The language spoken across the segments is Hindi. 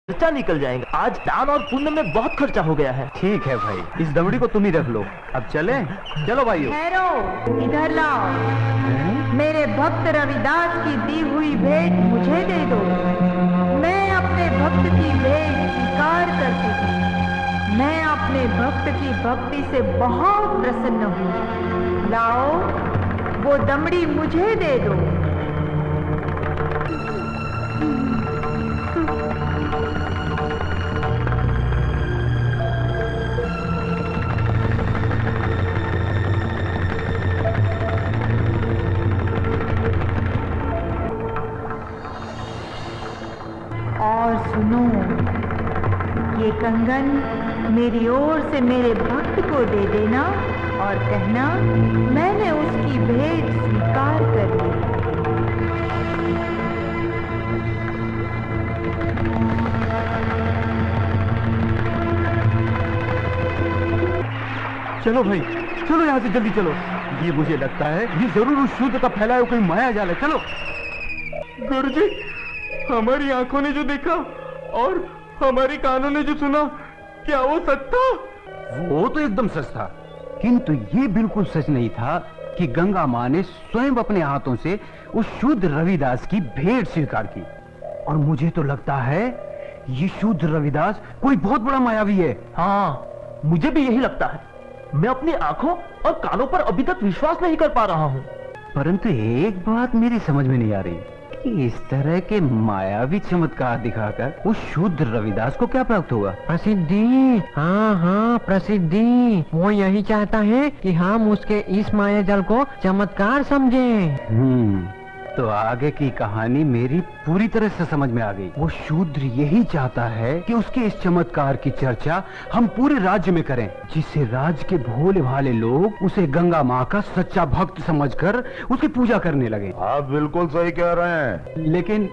खर्चा निकल जाएगा। आज दान और पुण्य में बहुत खर्चा हो गया है। ठीक है भाई, इस दमड़ी को तुम ही रख लो। अब चले, चलो भाइयों। ठहरो, इधर लाओ। मेरे भक्त रविदास की दी हुई भेंट मुझे दे दो। मैं अपने भक्त की भेंट स्वीकार करती हूँ। मैं अपने भक्त की भक्ति से बहुत प्रसन्न हूँ। लाओ, वो दमड़ी मुझे दे दो। और सुनो, ये कंगन मेरी ओर से मेरे भक्त को दे देना और कहना मैंने उसकी भेंट स्वीकार कर ली। चलो भाई, चलो यहाँ से जल्दी चलो। ये मुझे लगता है ये जरूर उस शूद्र का फैलाया हुआ कोई माया जाल है। चलो। गुरुजी, हमारी आंखों ने जो देखा और हमारे कानों ने जो सुना, क्या वो सच था? वो तो एकदम सच था, किंतु ये बिल्कुल सच नहीं था कि गंगा माँ ने स्वयं अपने हाथों से उस शूद्र रविदास की भेंट स्वीकार की। और मुझे तो लगता है ये शूद्र रविदास कोई बहुत बड़ा मायावी है। हाँ, मुझे भी यही लगता है। मैं अपनी आंखों और कानों पर अभी तक विश्वास नहीं कर पा रहा हूँ। परंतु एक बात मेरी समझ में नहीं आ रही कि इस तरह के मायावी चमत्कार दिखाकर उस शूद्र रविदास को क्या प्राप्त हुआ? प्रसिद्धि। हाँ हाँ, प्रसिद्धि। वो यही चाहता है कि हम उसके इस माया जल को चमत्कार समझें। तो आगे की कहानी मेरी पूरी तरह से समझ में आ गई। वो शूद्र यही चाहता है कि उसके इस चमत्कार की चर्चा हम पूरे राज्य में करें, जिससे राज्य के भोले भाले लोग उसे गंगा माँ का सच्चा भक्त समझकर उसकी पूजा करने लगे। आप बिल्कुल सही कह रहे हैं। लेकिन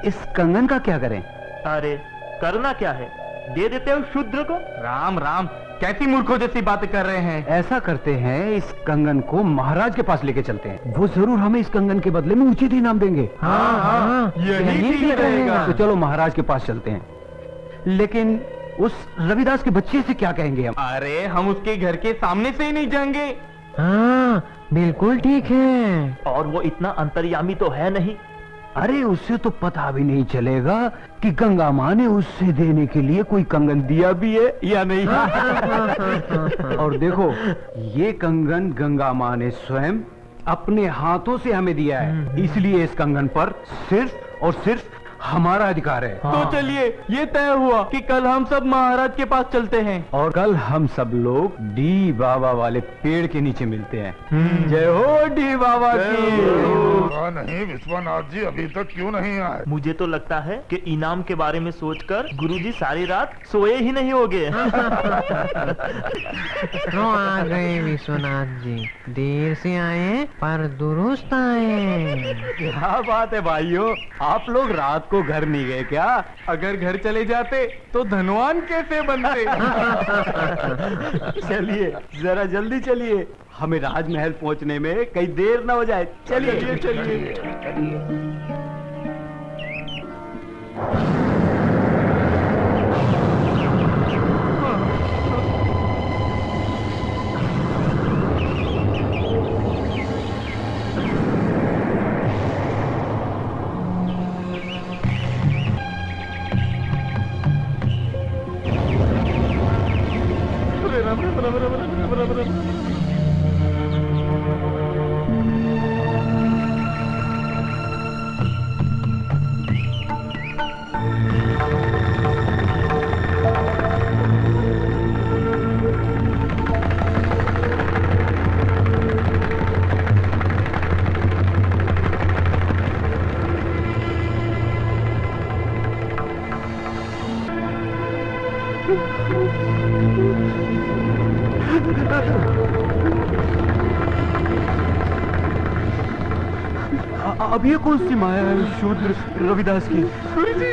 इस कंगन का क्या करें? अरे करना क्या है, दे देते हो शूद्र को। राम राम, कैसी मूर्खों जैसी बातें कर रहे हैं। ऐसा करते हैं, इस कंगन को महाराज के पास लेके चलते हैं। वो जरूर हमें इस कंगन के बदले में उचित इनाम देंगे। हाँ, यही ठीक रहेगा। तो चलो महाराज के पास चलते हैं। लेकिन उस रविदास के बच्चे से क्या कहेंगे हम? अरे हम उसके घर के सामने से ही नहीं जाएंगे। हाँ, बिल्कुल ठीक है। और वो इतना अंतर्यामी तो है नहीं। अरे उससे तो पता भी नहीं चलेगा कि गंगा माँ ने उससे देने के लिए कोई कंगन दिया भी है या नहीं। और देखो, ये कंगन गंगा माँ ने स्वयं अपने हाथों से हमें दिया है, इसलिए इस कंगन पर सिर्फ और सिर्फ हमारा अधिकार है। तो चलिए, ये तय हुआ कि कल हम सब महाराज के पास चलते हैं। और कल हम सब लोग डी बाबा वाले पेड़ के नीचे मिलते हैं। जय हो डी बाबा की। नहीं विश्वनाथ जी अभी तक क्यों नहीं आए? मुझे तो लगता है कि इनाम के बारे में सोचकर गुरुजी सारी रात सोए ही नहीं होंगे। तो आ गए विश्वनाथ जी, देर से आए पर दुरुस्त आए। क्या बात है भाइयों, आप लोग रात को घर नहीं गए क्या? अगर घर चले जाते तो धनवान कैसे बनते? चलिए जरा जल्दी चलिए, हमें राजमहल पहुंचने में कहीं देर ना हो जाए। चलिए चलिए। अब ये कौन सी माया है शूद्र रविदास की? गुरुजी,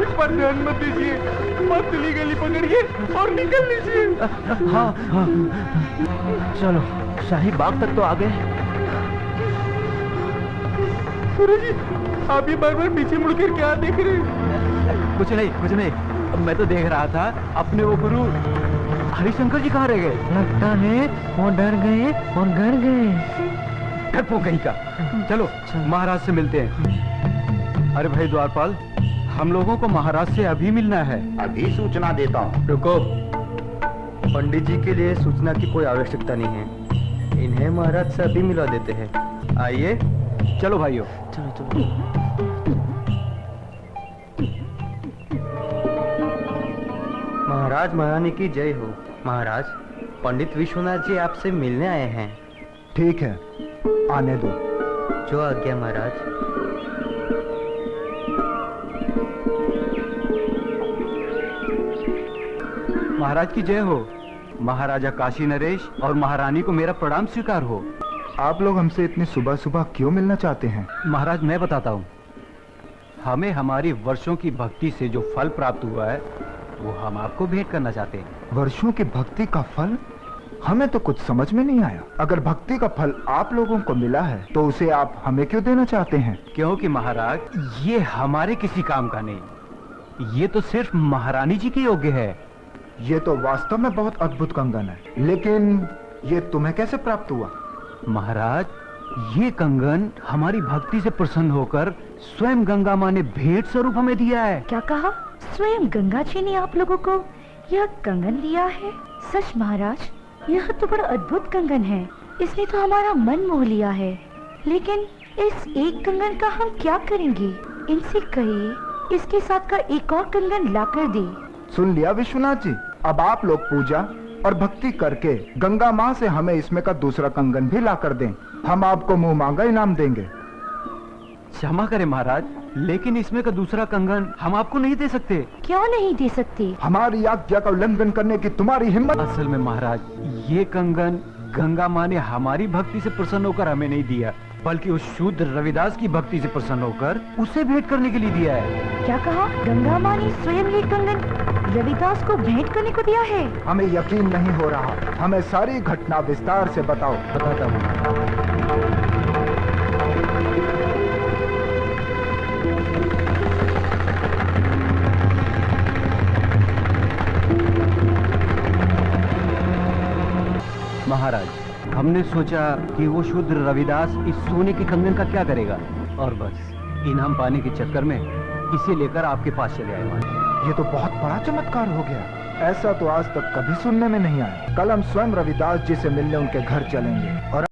इस पर ध्यान मत दीजिए, पतली गली पकड़िए और निकल लीजिए। हाँ हाँ, चलो शाही बाग तक तो आ गए। गुरुजी, आप ये बार बार पीछे मुड़कर क्या देख रहे हैं? कुछ नहीं, मैं तो देख रहा था अपने वो गुरु हरिशंकर जी कहाँ रह गए। लगता है वो डर गए और घर गए। डरपोक कहीं का। चलो महाराज से मिलते हैं। अरे भाई द्वारपाल, हम लोगों को महाराज से अभी मिलना है। अभी सूचना देता हूँ। रुको, पंडित जी के लिए सूचना की कोई आवश्यकता नहीं है, इन्हें महाराज से अभी मिला देते हैं। आइए। चलो भाइयों। महाराज महारानी की जय हो। महाराज, पंडित विश्वनाथ जी आपसे मिलने आए हैं। ठीक है, आने दो। जो आज्ञा महाराज। महाराज की जय हो। महाराजा काशी नरेश और महारानी को मेरा प्रणाम स्वीकार हो। आप लोग हमसे इतनी सुबह सुबह क्यों मिलना चाहते हैं? महाराज मैं बताता हूँ। हमें हमारी वर्षों की भक्ति से जो फल प्राप्त हुआ है वो हम आपको भेंट करना चाहते हैं। वर्षों की भक्ति का फल? हमें तो कुछ समझ में नहीं आया। अगर भक्ति का फल आप लोगों को मिला है तो उसे आप हमें क्यों देना चाहते हैं? क्योंकि महाराज ये हमारे किसी काम का नहीं, ये तो सिर्फ महारानी जी के योग्य है। ये तो वास्तव में बहुत अद्भुत कंगन है, लेकिन ये तुम्हें कैसे प्राप्त हुआ? महाराज, ये कंगन हमारी भक्ति से प्रसन्न होकर स्वयं गंगा माँ ने भेंट स्वरूप हमें दिया है। क्या कहा? स्वयं गंगा जी ने आप लोगों को यह कंगन दिया है? सच महाराज, यह तो बड़ा अद्भुत कंगन है। इसने तो हमारा मन मोह लिया है। लेकिन इस एक कंगन का हम क्या करेंगे? इनसे कहिए इसके साथ का एक और कंगन लाकर दे। सुन लिया विश्वनाथ जी, अब आप लोग पूजा और भक्ति करके गंगा माँ से हमें इसमें का दूसरा कंगन भी ला कर दें। हम आपको मुंह मांगा इनाम देंगे। क्षमा करें महाराज, लेकिन इसमें का दूसरा कंगन हम आपको नहीं दे सकते। क्यों नहीं दे सकते? हमारी आज्ञा का उल्लंघन करने की तुम्हारी हिम्मत? असल में महाराज, ये कंगन गंगा माँ ने हमारी भक्ति से प्रसन्न होकर हमें नहीं दिया, बल्कि उस शूद्र रविदास की भक्ति से प्रसन्न होकर उसे भेंट करने के लिए दिया है। क्या कहा? गंगा माँ ने स्वयं ये कंगन रविदास को भेंट करने को दिया है? हमें यकीन नहीं हो रहा। हमें सारी घटना विस्तार से बताओ। बताता हूँ। महाराज, हमने सोचा कि वो शूद्र रविदास इस सोने के कंगन का क्या करेगा, और बस इनाम पाने के चक्कर में इसे लेकर आपके पास चले आए। ये तो बहुत बड़ा चमत्कार हो गया। ऐसा तो आज तक कभी सुनने में नहीं आया। कल हम स्वयं रविदास जी से मिलने उनके घर चलेंगे और